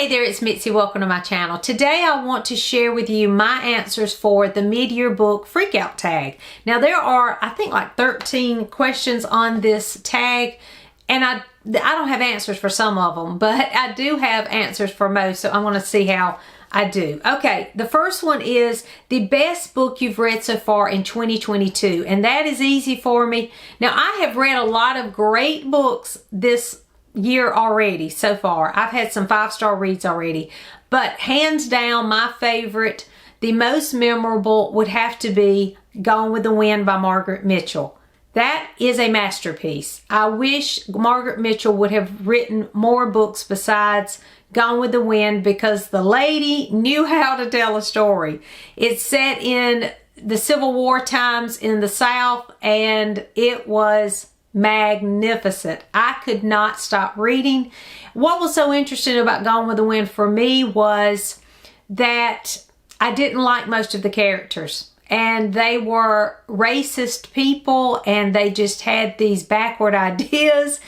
Hey there, it's Mitzi. Welcome to my channel. Today I want to share with you my answers for the mid-year book Freakout tag. Now there are, I think, like 13 questions on this tag, and I don't have answers for some of them, but I do have answers for most, so I want to see how I do. Okay, the first one is the best book you've read so far in 2022, and that is easy for me. Now I have read a lot of great books this year already so far. I've had some 5-star reads already, but hands down my favorite, the most memorable, would have to be Gone with the Wind by Margaret Mitchell. That is a masterpiece. I wish Margaret Mitchell would have written more books besides Gone with the Wind, because the lady knew how to tell a story. It's set in the Civil War times in the South, and it was magnificent. I could not stop reading. What was so interesting about Gone with the Wind for me was that I didn't like most of the characters, and they were racist people, and they just had these backward ideas,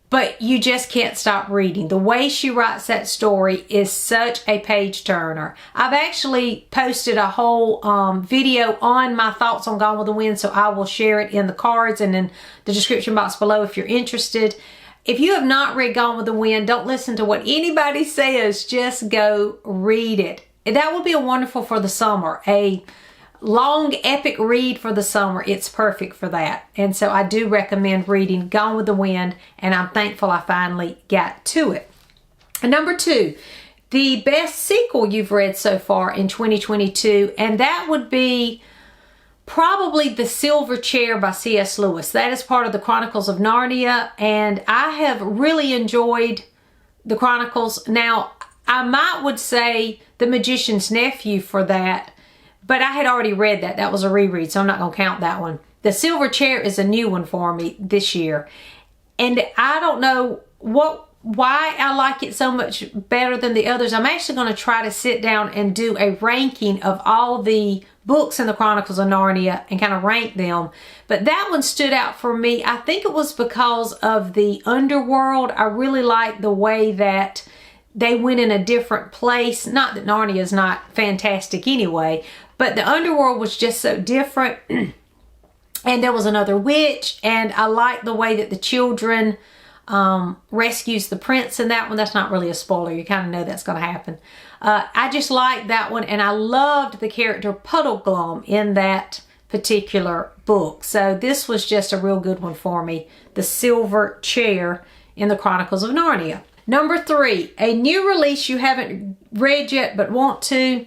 but you just can't stop reading. The way she writes that story is such a page turner. I've actually posted a whole video on my thoughts on Gone with the Wind, so I will share it in the cards and in the description box below if you're interested. If you have not read Gone with the Wind, don't listen to what anybody says. Just go read it. That would be wonderful for the summer. A long epic read for the summer. It's perfect for that. And so I do recommend reading Gone with the Wind, and I'm thankful I finally got to it. And number 2, the best sequel you've read so far in 2022, and that would be probably The Silver Chair by C.S. Lewis. That is part of the Chronicles of Narnia, and I have really enjoyed the Chronicles. Now, I would say The Magician's Nephew for that, but I had already read that. That was a reread, so I'm not going to count that one. The Silver Chair is a new one for me this year. And I don't know why I like it so much better than the others. I'm actually going to try to sit down and do a ranking of all the books in the Chronicles of Narnia and kind of rank them. But that one stood out for me. I think it was because of the underworld. I really like the way that they went in a different place. Not that Narnia is not fantastic anyway, but the underworld was just so different. And there was another witch, and I like the way that the children rescues the prince in that one. That's not really a spoiler. You kind of know that's going to happen. I just like that one, and I loved the character Puddleglum in that particular book. So this was just a real good one for me. The Silver Chair in the Chronicles of Narnia. Number 3, a new release you haven't read yet but want to.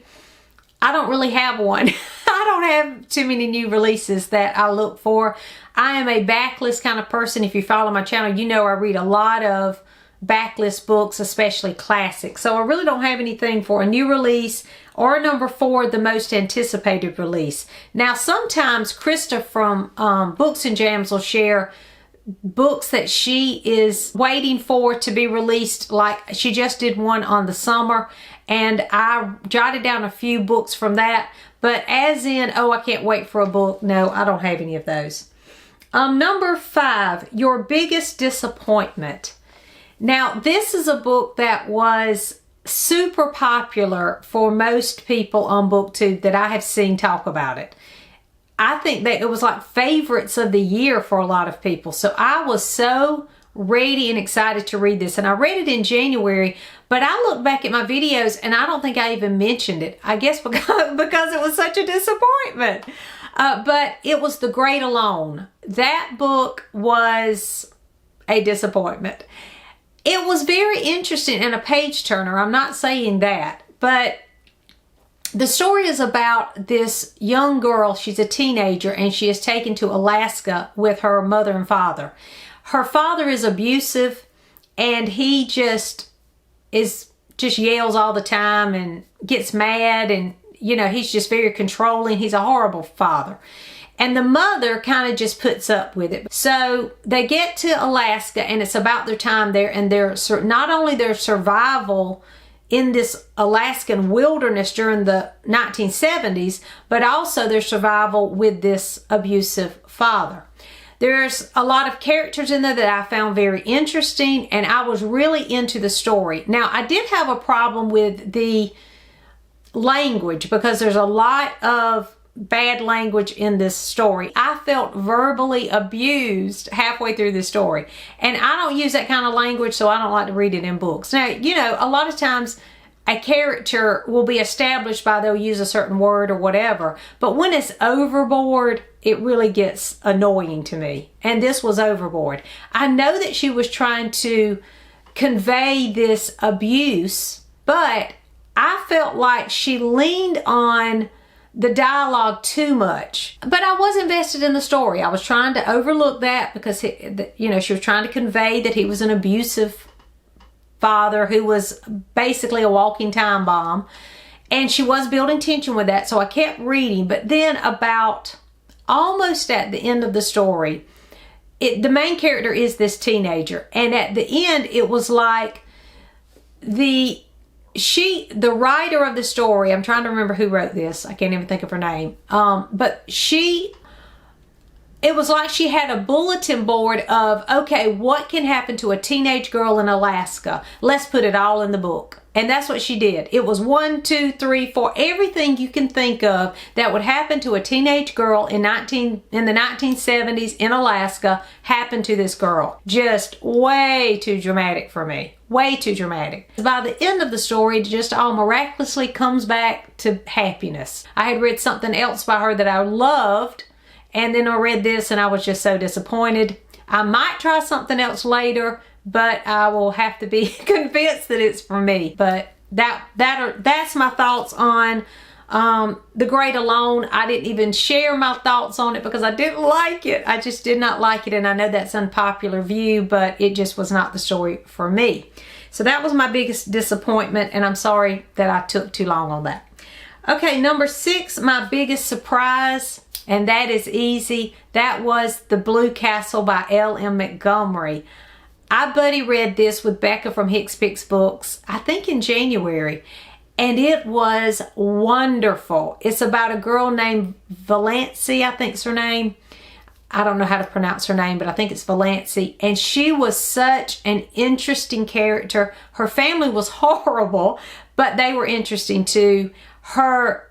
I don't really have one. I don't have too many new releases that I look for. I am a backlist kind of person. If you follow my channel, you know I read a lot of backlist books, especially classics. So I really don't have anything for a new release or number 4, the most anticipated release. Now sometimes Krista from Books and Jams will share books that she is waiting for to be released. Like she just did one on the summer, and I jotted down a few books from that. But as in, oh, I can't wait for a book, no, I don't have any of those. Number 5, your biggest disappointment. Now this is a book that was super popular for most people on BookTube that I have seen talk about it. I think that it was like favorites of the year for a lot of people. So I was so ready and excited to read this. And I read it in January, but I look back at my videos and I don't think I even mentioned it. I guess because it was such a disappointment. But it was The Great Alone. That book was a disappointment. It was very interesting and a page turner. I'm not saying that, but the story is about this young girl. She's a teenager, and she is taken to Alaska with her mother and father. Her father is abusive, and he just yells all the time and gets mad, and you know, he's just very controlling. He's a horrible father. And the mother kind of just puts up with it. So they get to Alaska, and it's about their time there, and not only their survival in this Alaskan wilderness during the 1970s, but also their survival with this abusive father. There's a lot of characters in there that I found very interesting, and I was really into the story. Now, I did have a problem with the language because there's a lot of bad language in this story. I felt verbally abused halfway through the story, and I don't use that kind of language, so I don't like to read it in books. Now, you know, a lot of times a character will be established by they'll use a certain word or whatever, but when it's overboard, it really gets annoying to me, and this was overboard. I know that she was trying to convey this abuse, but I felt like she leaned on the dialogue too much. But I was invested in the story. I was trying to overlook that because, you know, she was trying to convey that he was an abusive father who was basically a walking time bomb. And she was building tension with that, so I kept reading. But then about almost at the end of the story, the main character is this teenager. And at the end, it was like the writer of the story, I'm trying to remember who wrote this. I can't even think of her name. But it was like she had a bulletin board of, okay, what can happen to a teenage girl in Alaska? Let's put it all in the book. And that's what she did. It was 1, 2, 3, 4, everything you can think of that would happen to a teenage girl in the 1970s in Alaska happened to this girl. Just way too dramatic for me. Way too dramatic. By the end of the story, it just all miraculously comes back to happiness. I had read something else by her that I loved, and then I read this and I was just so disappointed. I might try something else later, but I will have to be convinced that it's for me. But that's my thoughts on The Great Alone. I didn't even share my thoughts on it because I didn't like it. I just did not like it, and I know that's an unpopular view, but it just was not the story for me. So that was my biggest disappointment, and I'm sorry that I took too long on that. Okay, number 6, my biggest surprise, and that is easy. That was The Blue Castle by L.M. Montgomery. I buddy read this with Becka from Hicks Picks Books, I think in January, and it was wonderful. It's about a girl named Valancy, I think's her name. I don't know how to pronounce her name, but I think it's Valancy. And she was such an interesting character. Her family was horrible, but they were interesting too. Her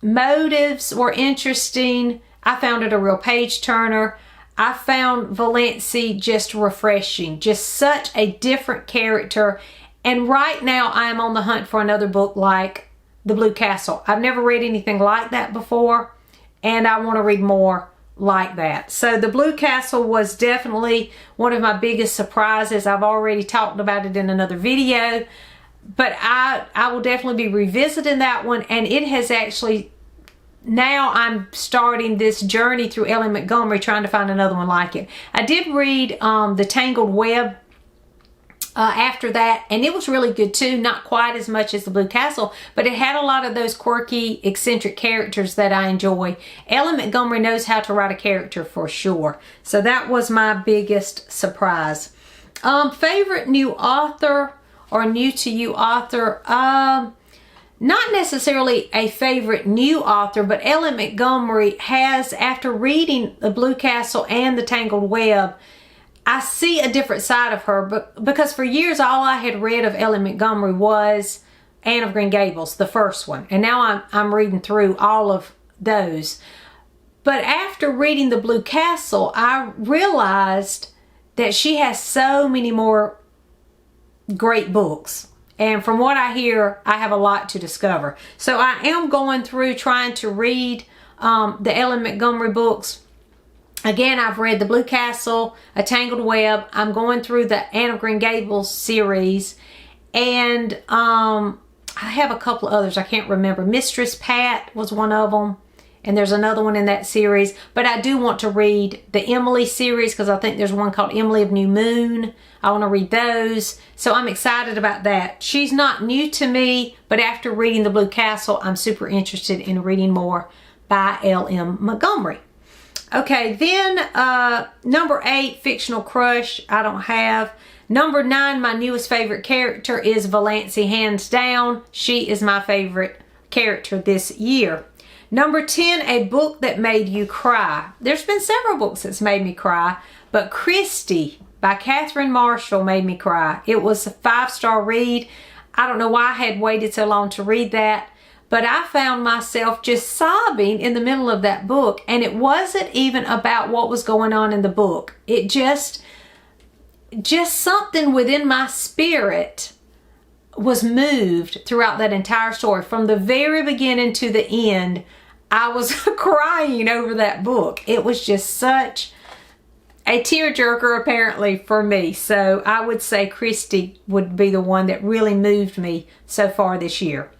motives were interesting. I found it a real page turner. I found Valancy just refreshing, just such a different character. And right now I am on the hunt for another book like The Blue Castle. I've never read anything like that before, and I want to read more like that. So The Blue Castle was definitely one of my biggest surprises. I've already talked about it in another video, but I will definitely be revisiting that one, and it has actually, now I'm starting this journey through L.M. Montgomery trying to find another one like it. I did read The Tangled Web after that, and it was really good too. Not quite as much as The Blue Castle, but it had a lot of those quirky, eccentric characters that I enjoy. L.M. Montgomery knows how to write a character for sure. So that was my biggest surprise. Favorite new author or new to you author? Not necessarily a favorite new author, but L.M. Montgomery has, after reading The Blue Castle and The Tangled Web, I see a different side of her, but because for years all I had read of L.M. Montgomery was Anne of Green Gables, the first one, and now I'm reading through all of those. But after reading The Blue Castle, I realized that she has so many more great books. And from what I hear, I have a lot to discover. So I am going through trying to read the L.M. Montgomery books. Again, I've read The Blue Castle, A Tangled Web. I'm going through the Anne of Green Gables series. And I have a couple of others I can't remember. Mistress Pat was one of them. And there's another one in that series. But I do want to read the Emily series because I think there's one called Emily of New Moon. I want to read those. So I'm excited about that. She's not new to me, but after reading The Blue Castle, I'm super interested in reading more by L.M. Montgomery. Okay, then number 8, Fictional Crush, I don't have. Number 9, my newest favorite character is Valancy, hands down. She is my favorite character this year. Number 10, a book that made you cry. There's been several books that's made me cry, but Krista by Catherine Marshall made me cry. It was a 5-star read. I don't know why I had waited so long to read that, but I found myself just sobbing in the middle of that book, and it wasn't even about what was going on in the book. It just something within my spirit was moved throughout that entire story. From the very beginning to the end, I was crying over that book. It was just such a tearjerker apparently for me. So I would say Krista would be the one that really moved me so far this year.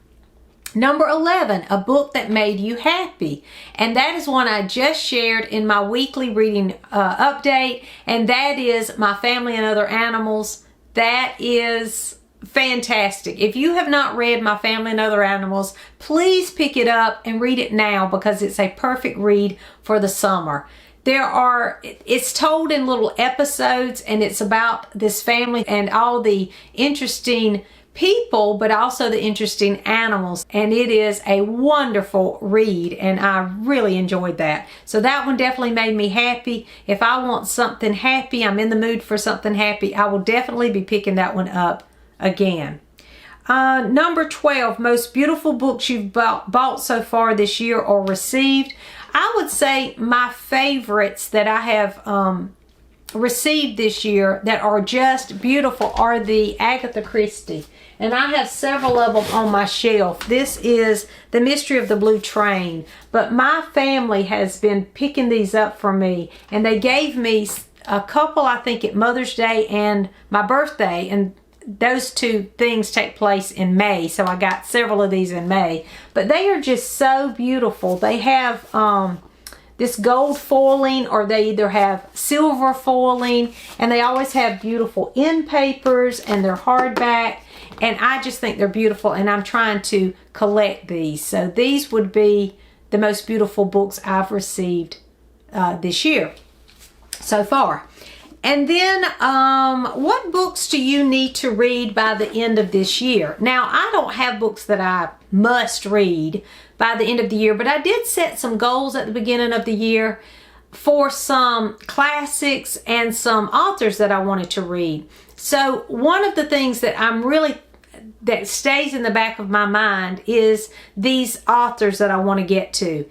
Number 11, a book that made you happy. And that is one I just shared in my weekly reading update. And that is My Family and Other Animals. That is fantastic. If you have not read My Family and Other Animals, please pick it up and read it now, because it's a perfect read for the summer. It's told in little episodes, and it's about this family and all the interesting people, but also the interesting animals, and it is a wonderful read, and I really enjoyed that. So that one definitely made me happy. If I want something happy, I'm in the mood for something happy, I will definitely be picking that one up again. Number 12, most beautiful books you've bought so far this year or received. I would say my favorites that I have received this year that are just beautiful are the Agatha Christie. And I have several of them on my shelf. This is The Mystery of the Blue Train. But my family has been picking these up for me. And they gave me a couple, I think, at Mother's Day and my birthday. And those two things take place in May. So I got several of these in May. But they are just so beautiful. They have this gold foiling, or they either have silver foiling. And they always have beautiful end papers, and they're hardback. And I just think they're beautiful, and I'm trying to collect these. So these would be the most beautiful books I've received this year so far. And then what books do you need to read by the end of this year? Now, I don't have books that I must read by the end of the year, but I did set some goals at the beginning of the year for some classics and some authors that I wanted to read. So one of the things that stays in the back of my mind is these authors that I want to get to.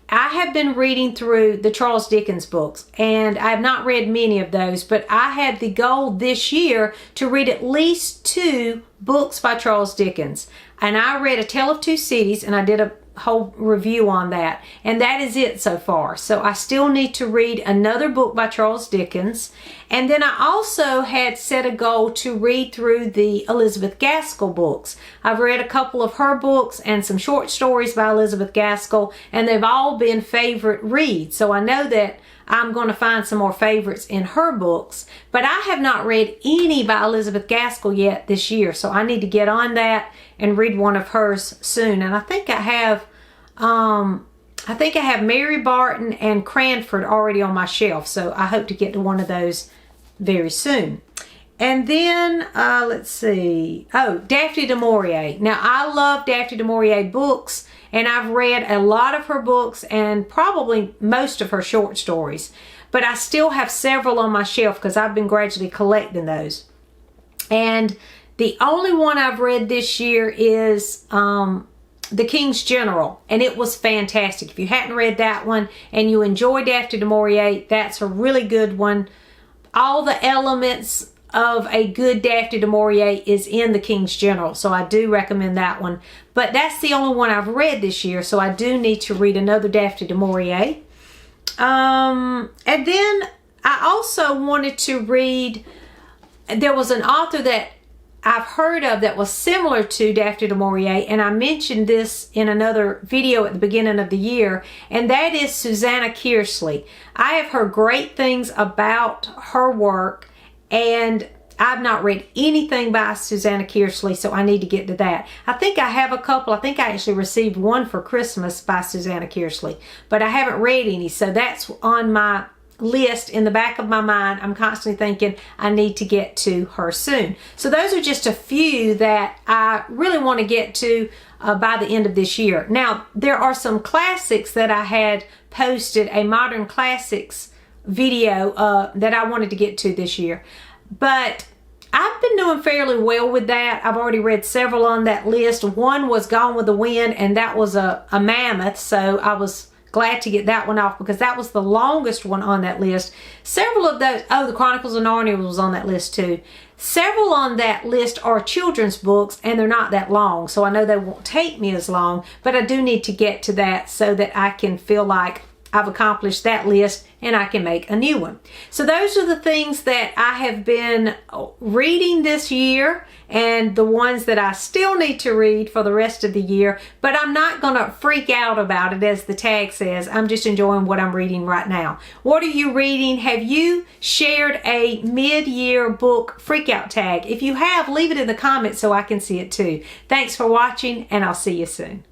I have been reading through the Charles Dickens books, and I have not read many of those, but I had the goal this year to read at least 2 books by Charles Dickens. And I read A Tale of Two Cities, and I did a whole review on that, and that is it so far. So I still need to read another book by Charles Dickens. And then I also had set a goal to read through the Elizabeth Gaskell books. I've read a couple of her books and some short stories by Elizabeth Gaskell, and they've all been favorite reads. So I know that I'm going to find some more favorites in her books, but I have not read any by Elizabeth Gaskell yet this year. So I need to get on that and read one of hers soon. And I think I have Mary Barton and Cranford already on my shelf. So I hope to get to one of those very soon. And then, let's see. Oh, Daphne du Maurier. Now, I love Daphne du Maurier books, and I've read a lot of her books and probably most of her short stories. But I still have several on my shelf because I've been gradually collecting those. And the only one I've read this year is The King's General, and it was fantastic. If you hadn't read that one and you enjoy Daphne du Maurier, that's a really good one. All the elements of a good Daphne du Maurier is in The King's General, so I do recommend that one. But that's the only one I've read this year, so I do need to read another Daphne du Maurier. And then I also wanted to read, there was an author that I've heard of that was similar to Daphne du Maurier, and I mentioned this in another video at the beginning of the year, and that is Susannah Kennedy. I have heard great things about her work, and I've not read anything by Susannah Kennedy, so I need to get to that. I think I have a couple. I think I actually received one for Christmas by Susannah Kennedy, but I haven't read any, so that's on my list in the back of my mind. I'm constantly thinking I need to get to her soon. So those are just a few that I really want to get to by the end of this year. Now, there are some classics that I had posted, a modern classics video that I wanted to get to this year. But I've been doing fairly well with that. I've already read several on that list. One was Gone with the Wind, and that was a mammoth, so I was glad to get that one off because that was the longest one on that list. Several of those, oh, the Chronicles of Narnia was on that list too. Several on that list are children's books, and they're not that long, so I know they won't take me as long, but I do need to get to that so that I can feel like I've accomplished that list and I can make a new one. So those are the things that I have been reading this year and the ones that I still need to read for the rest of the year, but I'm not going to freak out about it as the tag says. I'm just enjoying what I'm reading right now. What are you reading? Have you shared a mid-year book freakout tag? If you have, leave it in the comments so I can see it too. Thanks for watching, and I'll see you soon.